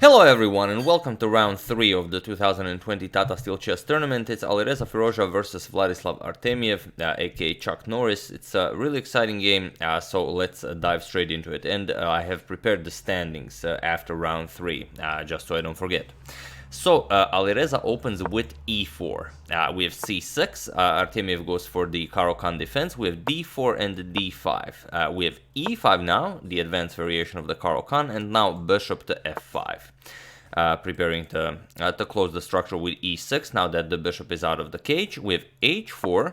Hello everyone and welcome to round 3 of the 2020 Tata Steel Chess Tournament. It's Alireza Firouzja versus Vladislav Artemiev, aka Chuck Norris. It's a really exciting game, so let's dive straight into it. And I have prepared the standings after round 3, just so I don't forget. So Alireza opens with e4. We have c6. Artemiev goes for the Caro-Kann defense. We have d4 and d5. We have e5 now, the advanced variation of the Caro-Kann, and now bishop to f5. Preparing to close the structure with e6 now that the bishop is out of the cage. We have h4.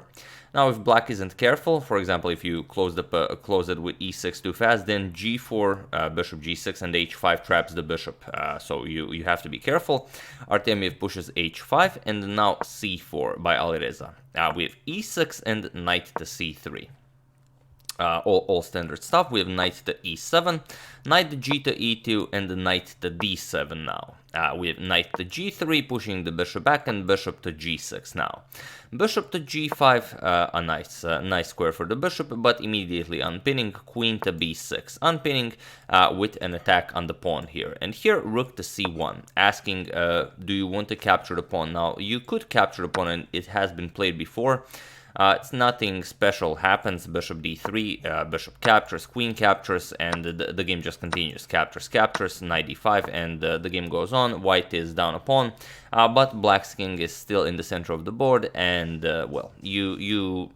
Now, if black isn't careful, for example, if you close it with e6 too fast, then g4, bishop g6, and h5 traps the bishop. So you have to be careful. Artemiev pushes h5, and now c4 by Alireza. We have e6 and knight to c3. All standard stuff. We have knight to e7, knight g to e2, and knight to d7 now. We have knight to g3, pushing the bishop back, and bishop to g6 now. Bishop to g5, a nice square for the bishop, but immediately unpinning. Queen to b6, unpinning with an attack on the pawn here. And here, rook to c1, asking, do you want to capture the pawn? Now, you could capture the pawn, and it has been played before. It's nothing special happens. Bishop d3, bishop captures, queen captures, and the game just continues. Captures, knight d5, and the game goes on. White is down a pawn, but black's king is still in the center of the board, and well, you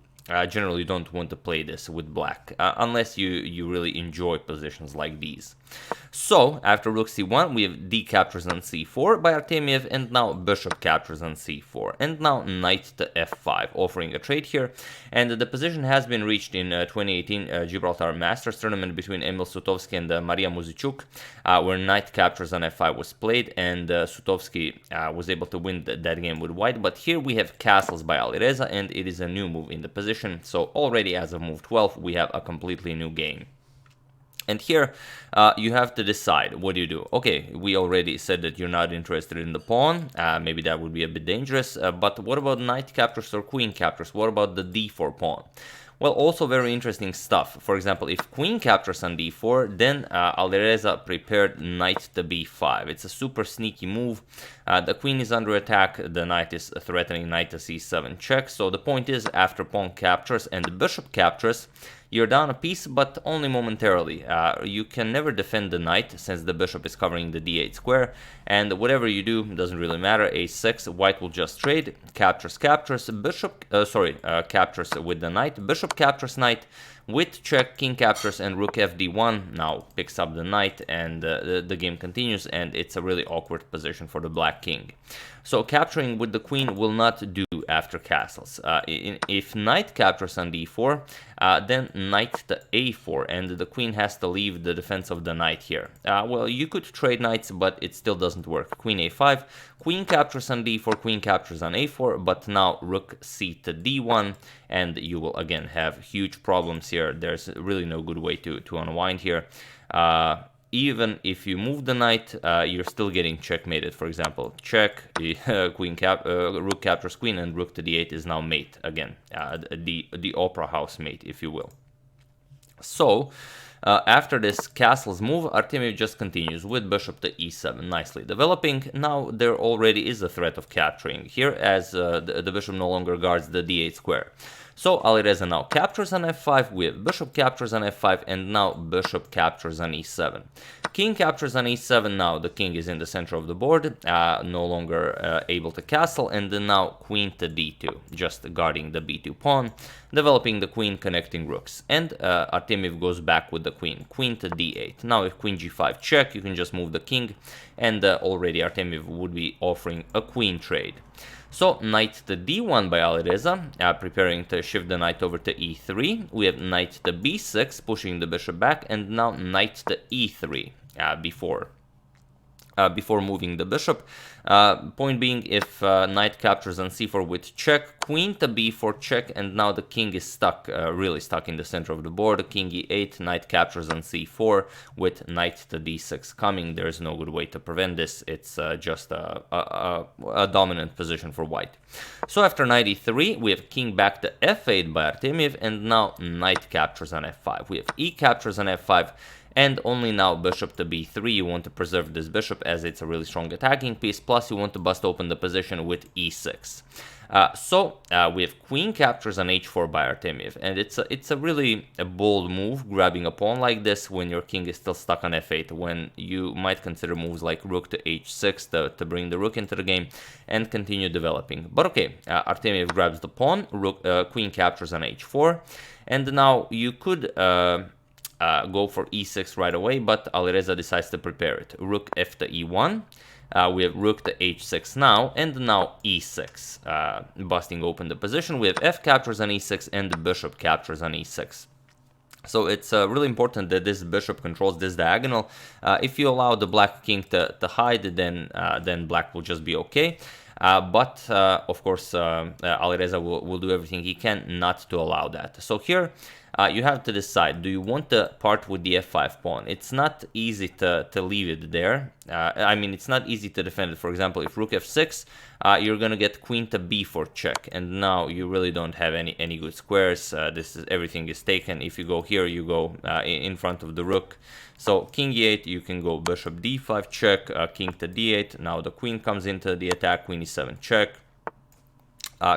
generally don't want to play this with black unless you really enjoy positions like these. So after rook c1, we have d captures on c4 by Artemiev, and now bishop captures on c4, and now knight to f5, offering a trade here. And the position has been reached in 2018 Gibraltar Masters tournament between Emil Sutovsky and Maria Muzichuk, where knight captures on f5 was played, and Sutovsky was able to win that game with white. But here we have castles by Alireza, and it is a new move in the position. So already as of move 12, we have a completely new game. And here, you have to decide, what do you do? Okay, we already said that you're not interested in the pawn. Maybe that would be a bit dangerous. But what about knight captures or queen captures? What about the d4 pawn? Well, also very interesting stuff. For example, if queen captures on d4, then Alireza prepared knight to b5. It's a super sneaky move. The queen is under attack. The knight is threatening knight to c7 check. So the point is, after pawn captures and the bishop captures, you're down a piece, but only momentarily. You can never defend the knight since the bishop is covering the d8 square, and whatever you do doesn't really matter. a6, white will just trade. Captures, bishop, captures with the knight. Bishop captures knight with check, king captures, and rook fd1 now picks up the knight, and the game continues, and it's a really awkward position for the black king. So capturing with the queen will not do after castles. If knight captures on d4, then knight to a4, and the queen has to leave the defense of the knight here. Well, you could trade knights, but it still doesn't work. Queen a5, queen captures on d4, queen captures on a4, but now rook c to d1, and you will again have huge problems here. There's really no good way to unwind here. Even if you move the knight, you're still getting checkmated. For example, check, rook captures queen, and rook to d8 is now mate again, the opera house mate, if you will. So after this castle's move, Artemiev just continues with bishop to e7, nicely developing. Now there already is a threat of capturing here, as the bishop no longer guards the d8 square. So Alireza now captures on f5, we have bishop captures on f5, and now bishop captures on e7. King captures on e7, now the king is in the center of the board, no longer able to castle, and then now queen to d2, just guarding the b2 pawn, developing the queen, connecting rooks. And Artemiev goes back with the queen to d8. Now if queen g5 check, you can just move the king, and already Artemiev would be offering a queen trade. So knight to d1 by Alireza, preparing to shift the knight over to e3. We have knight to b6, pushing the bishop back, and now knight to e3 before moving the bishop. Point being, if knight captures on c4 with check, queen to b4 check, and now the king is stuck, really stuck in the center of the board. King e8, knight captures on c4 with knight to d6 coming. There's no good way to prevent this. It's just a dominant position for white. So after knight e3, we have king back to f8 by Artemiev, and now knight captures on f5. We have e captures on f5, And only now bishop to b3, you want to preserve this bishop as it's a really strong attacking piece, plus you want to bust open the position with e6. We have queen captures on h4 by Artemiev, and it's a really bold move, grabbing a pawn like this when your king is still stuck on f8, when you might consider moves like rook to h6 to bring the rook into the game and continue developing. But okay, Artemiev grabs the pawn, queen captures on h4, and now you could go for e6 right away, but Alireza decides to prepare it. Rook f to e1. We have rook to h6 now, and now e6, busting open the position. We have f captures on e6, and the bishop captures on e6. So it's really important that this bishop controls this diagonal. If you allow the black king to hide, then black will just be okay. But of course, Alireza will do everything he can not to allow that. So here, you have to decide, do you want to part with the f5 pawn? It's not easy to leave it there. I mean, it's not easy to defend it. For example, if rook f6, you're going to get queen to b4 check, and now you really don't have any good squares. Everything is taken. If you go here, you go in front of the rook. So king e8, you can go bishop d5 check, king to d8. Now the queen comes into the attack, queen e7 check.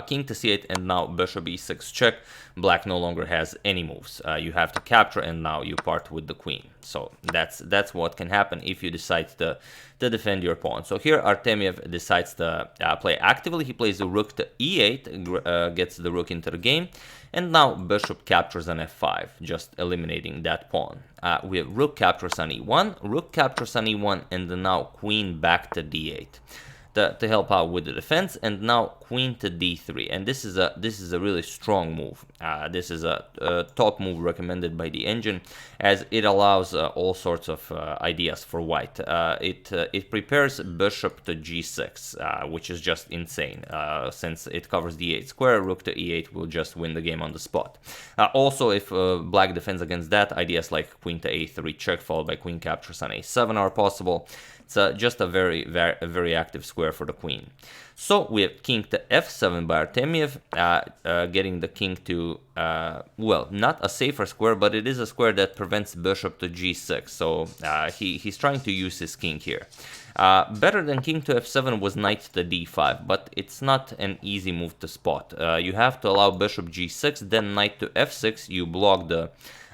King to c8, and now bishop e6 check. Black no longer has any moves. You have to capture, and now you part with the queen. So that's what can happen if you decide to defend your pawn. So here Artemiev decides to play actively. He plays the rook to e8, gets the rook into the game, and now bishop captures on f5, just eliminating that pawn. We have rook captures on e1, rook captures on e1, and now queen back to d8. To help out with the defense, and now queen to d3, and this is a really strong move. This is a top move recommended by the engine, as it allows all sorts of ideas for white. It prepares bishop to g6, which is just insane, since it covers the e8 square. Rook to e8 will just win the game on the spot. Also, if black defends against that, ideas like queen to a3 check followed by queen captures on a7 are possible. It's just a very active square for the queen. So we have king to f7 by Artemiev, getting the king to, well, not a safer square, but it is a square that prevents bishop to g6. So he's trying to use his king here. Better than king to f7 was knight to d5, but it's not an easy move to spot. You have to allow bishop g6, then knight to f6. You block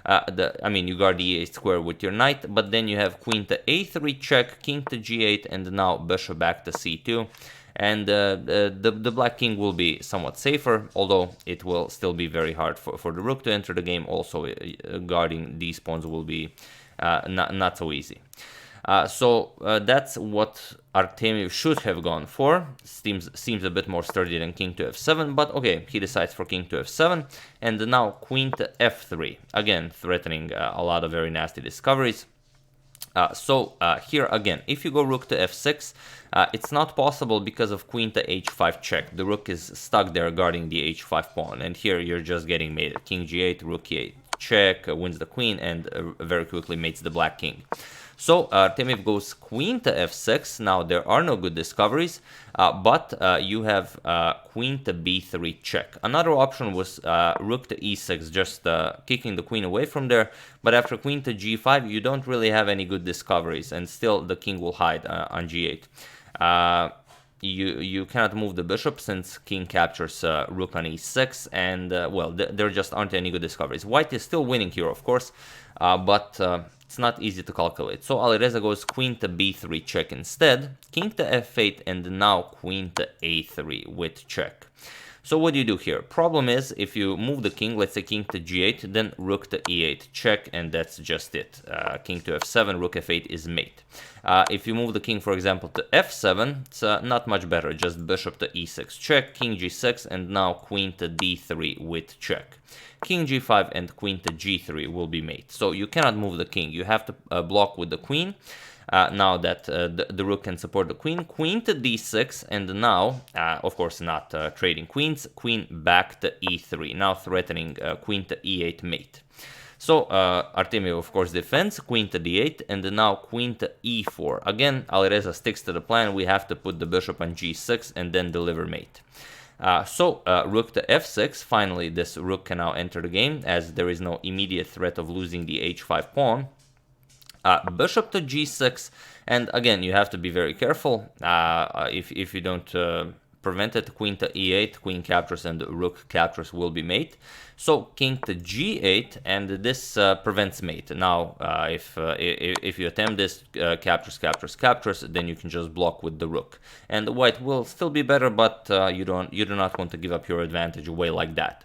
you guard the e8 square with your knight, but then you have queen to a3 check, king to g8, and now bishop back to c2. And the black king will be somewhat safer, although it will still be very hard for the rook to enter the game. Also, guarding these pawns will be not so easy. So that's what Artemiev should have gone for. Seems a bit more sturdy than king to f7, but okay, he decides for king to f7, and now queen to f3, again threatening a lot of very nasty discoveries. Here again, if you go rook to f6, it's not possible because of queen to h5 check. The rook is stuck there guarding the h5 pawn, and here you're just getting mated. King g8, rook e8 check, wins the queen, and very quickly mates the black king. So Artemiev goes queen to f6. Now there are no good discoveries, but you have queen to b3 check. Another option was rook to e6, just kicking the queen away from there. But after queen to g5, you don't really have any good discoveries, and still the king will hide on g8. You cannot move the bishop since king captures rook on e6, and well, there just aren't any good discoveries. White is still winning here, of course, but it's not easy to calculate. So Alireza goes queen to b3 check instead, king to f8, and now queen to a3 with check. So what do you do here? Problem is, if you move the king, let's say king to g8, then rook to e8 check, and that's just it. King to f7, rook f8 is mate. If you move the king, for example, to f7, it's not much better. Just bishop to e6 check, king g6, and now queen to d3 with check. King g5 and queen to g3 will be mate. So you cannot move the king. You have to block with the queen. Now that the rook can support the queen, queen to d6, and now, of course, not trading queens, queen back to e3, now threatening queen to e8 mate. So Artemiev, of course, defends, queen to d8, and now queen to e4. Again, Alireza sticks to the plan. We have to put the bishop on g6 and then deliver mate. Rook to f6. Finally, this rook can now enter the game, as there is no immediate threat of losing the h5 pawn. Bishop to g6, and again, you have to be very careful. If you don't prevent it, queen to e8, queen captures and rook captures will be mate. So king to g8, and this prevents mate. Now, if you attempt this, captures, then you can just block with the rook, and white will still be better, but you do not want to give up your advantage away like that.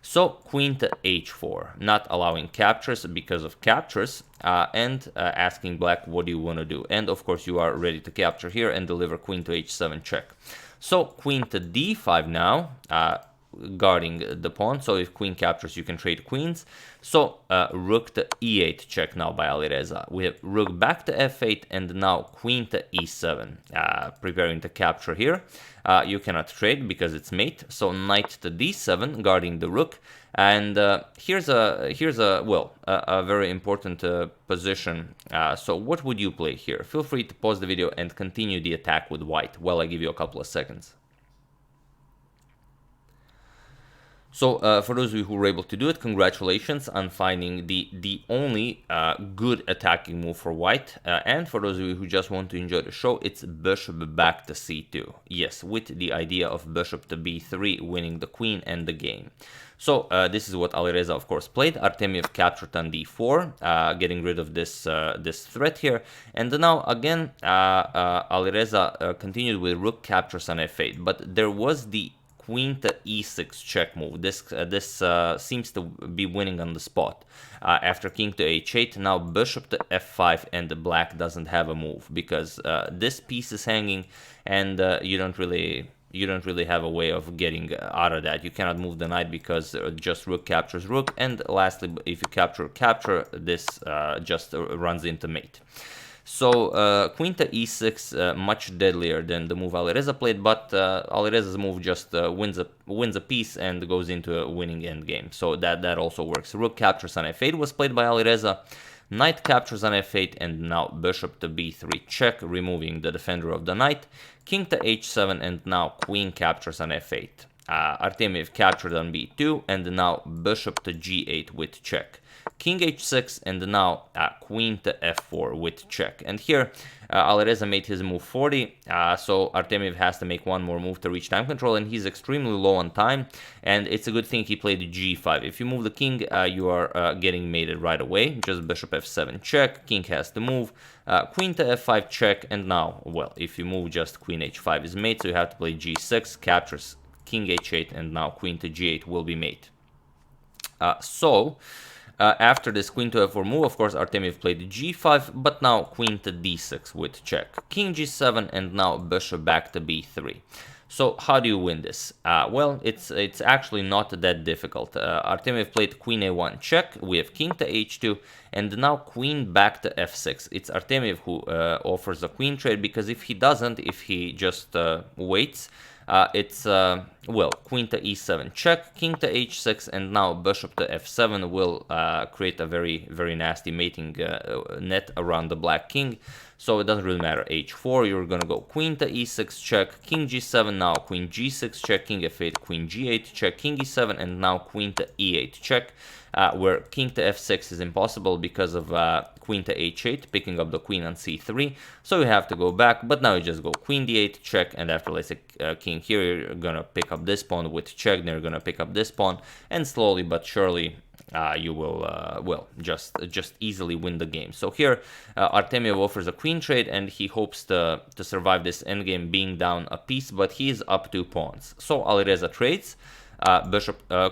So queen to h4, not allowing captures because of captures, and asking black, what do you want to do? And of course you are ready to capture here and deliver queen to h7 check. So queen to d5 now, guarding the pawn. So if queen captures, you can trade queens. So rook to e8 check now by Alireza. We have rook back to f8, and now queen to e7, preparing to capture here. You cannot trade because it's mate. So knight to d7, guarding the rook. And here's a very important position. So what would you play here? Feel free to pause the video and continue the attack with white while I give you a couple of seconds. So for those of you who were able to do it, congratulations on finding the only good attacking move for white. And for those of you who just want to enjoy the show, it's bishop back to c2. Yes, with the idea of bishop to b3, winning the queen and the game. So this is what Alireza, of course, played. Artemiev captured on d4, getting rid of this this threat here. And now again, Alireza continued with rook captures on f8, but there was the queen to e6 check move. This seems to be winning on the spot. After king to h8, now bishop to f5, and the black doesn't have a move because this piece is hanging, and you don't really have a way of getting out of that. You cannot move the knight because just rook captures rook, and lastly, if you capture, this just runs into mate. So queen to e6, much deadlier than the move Alireza played, but Alireza's move just wins a piece and goes into a winning endgame. So that also works. Rook captures on f8 was played by Alireza. Knight captures on f8, and now bishop to b3 check, removing the defender of the knight. King to h7, and now queen captures on f8. Artemiev captured on b2, and now bishop to g8 with check. King h6, and now queen to f4 with check. And here Alireza made his move 40, so Artemiev has to make one more move to reach time control, and he's extremely low on time, and it's a good thing he played g5. If you move the king, you are getting mated right away. Just bishop f7 check, king has to move, queen to f5 check, and now, well, if you move, just queen h5 is mate, so you have to play g6, captures king h8, and now queen to g8 will be mate. After this queen to f4 move, of course, Artemiev played g5, but now queen to d6 with check. King g7, and now bishop back to b3. So how do you win this? Well, it's actually not that difficult. Artemiev played queen a1 check, we have king to h2, and now queen back to f6. It's Artemiev who offers a queen trade, because if he doesn't, if he just waits, it's queen to e7 check, king to h6, and now bishop to f7 will create a very, very nasty mating net around the black king. So it doesn't really matter. h4, you're gonna go queen to e6 check, king g7, now queen g6 check, king f8, queen g8 check, king e7, and now queen to e8 check, where king to f6 is impossible because of queen to h8, picking up the queen on c3, so you have to go back, but now you just go queen d8 check, and after, let's say, king here, you're gonna pick up this pawn with check, then you're gonna pick up this pawn, and slowly but surely you will just easily win the game. So here Artemiev offers a queen trade, and he hopes to survive this endgame being down a piece, but he is up 2 pawns. So Alireza trades,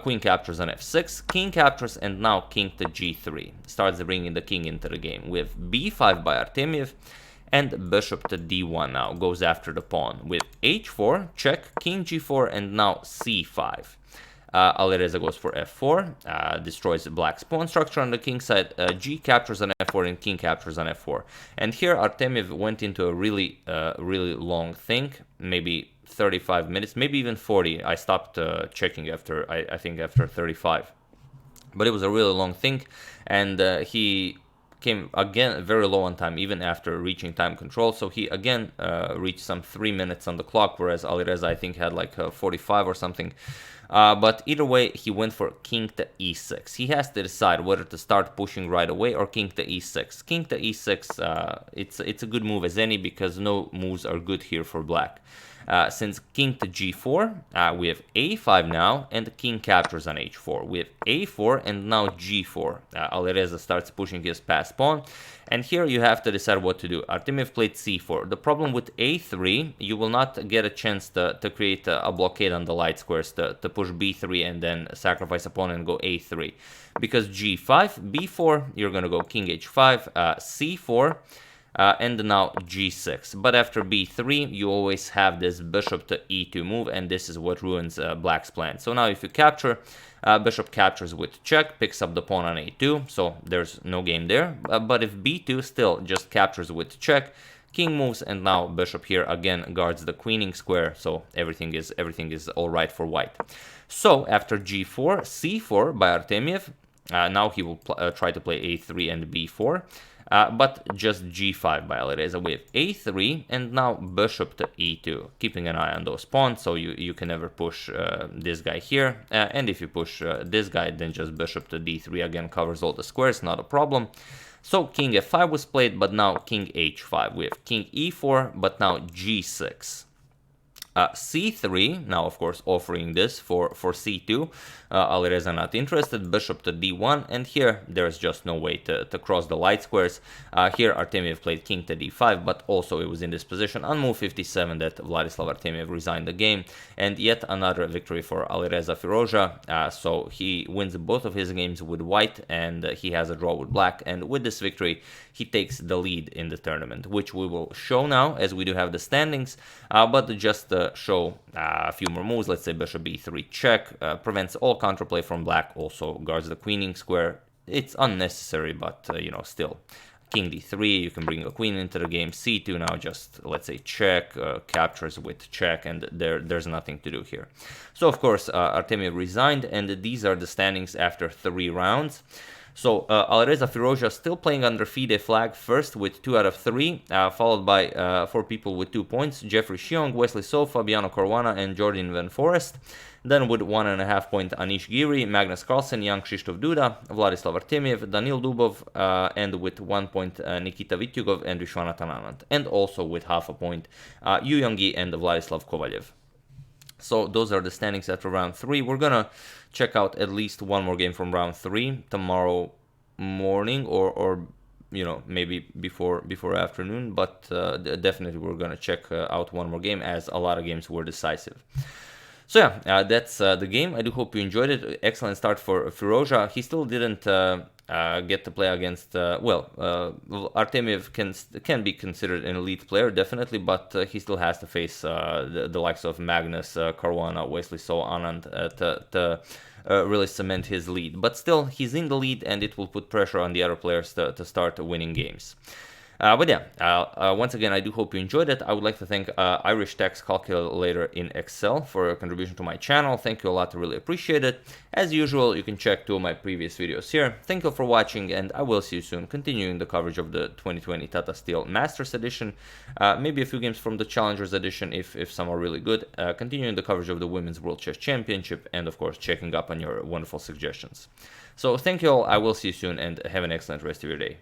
queen captures on f6, king captures, and now king to g3 starts bringing the king into the game. We have b5 by Artemiev, and bishop to d1 now goes after the pawn with h4 check, king g4, and now c5. Alireza goes for f4, destroys black's pawn structure on the king side, g captures on f4, and king captures on f4. And here Artemiev went into a really long thing, maybe 35 minutes, maybe even 40. I stopped checking after, I think after 35. But it was a really long thing, and he came again very low on time, even after reaching time control. So he again reached some 3 minutes on the clock, whereas Alireza, I think, had like 45 or something. But either way, he went for king to e6. He has to decide whether to start pushing right away or king to e6. King to e6, it's a good move as any, because no moves are good here for black. Since king to g4, we have a5 now, and the king captures on h4. We have a4 and now g4. Alireza starts pushing his passed pawn, and here you have to decide what to do. Artemiev played c4. The problem with a3, you will not get a chance to create a blockade on the light squares, to push b3 and then sacrifice a pawn and go a3. Because g5, b4, you're going to go king h5, c4, and now g6. But after b3, you always have this bishop to e2 move, and this is what ruins black's plan. So now if you capture, bishop captures with check, picks up the pawn on a2, so there's no game there. But if b2 still just captures with check, king moves, and now bishop here again guards the queening square, so everything is all right for white. So after g4, c4 by Artemiev, now he will try to play a3 and b4. But just g5 by Alireza. We have a3 and now bishop to e2, keeping an eye on those pawns, so you can never push this guy here. And if you push this guy, then just bishop to d3 again covers all the squares, not a problem. So king f5 was played, but now king h5. We have king e4, but now g6. c3, now of course offering this for c2, Alireza not interested, bishop to d1, and here there's just no way to cross the light squares. Here Artemiev played king to d5, but also it was in this position on move 57 that Vladislav Artemiev resigned the game, and yet another victory for Alireza Firouzja. So he wins both of his games with white, and he has a draw with black, and with this victory he takes the lead in the tournament, which we will show now as we do have the standings, but just show a few more moves. Let's say bishop b3 check, prevents all counterplay from black, also guards the queening square. It's unnecessary, but still. King d3, you can bring a queen into the game. c2 now just, let's say, check, captures with check, and there's nothing to do here. So of course Artemiev resigned, and these are the standings after 3 rounds. So Alireza Firouzja still playing under FIDE flag first with 2 out of 3, followed by 4 people with 2 points: Jeffrey Xiong, Wesley So, Fabiano Caruana, and Jordan Van Forest. Then with 1.5 point Anish Giri, Magnus Carlsen, Jan Krzysztof Duda, Vladislav Artemiev, Danil Dubov, and with 1 point Nikita Vityugov and Vishwanathan Anand. And also with half a point Yu Yonggi and Vladislav Kovalyev. So those are the standings after round 3. We're gonna check out at least one more game from round 3 tomorrow morning, or maybe before afternoon, but definitely we're gonna check out one more game, as a lot of games were decisive. So yeah, that's the game. I do hope you enjoyed it. Excellent start for Firouzja. He still didn't get to play against, Artemiev can be considered an elite player, definitely, but he still has to face the likes of Magnus, Caruana, Wesley So, Anand to really cement his lead. But still, he's in the lead, and it will put pressure on the other players to start winning games. But yeah, once again, I do hope you enjoyed it. I would like to thank Irish Tax Calculator in Excel for your contribution to my channel. Thank you a lot, I really appreciate it. As usual, you can check 2 of my previous videos here. Thank you for watching, and I will see you soon, continuing the coverage of the 2020 Tata Steel Masters Edition, maybe a few games from the Challengers Edition if some are really good, continuing the coverage of the Women's World Chess Championship, and of course checking up on your wonderful suggestions. So thank you all, I will see you soon, and have an excellent rest of your day.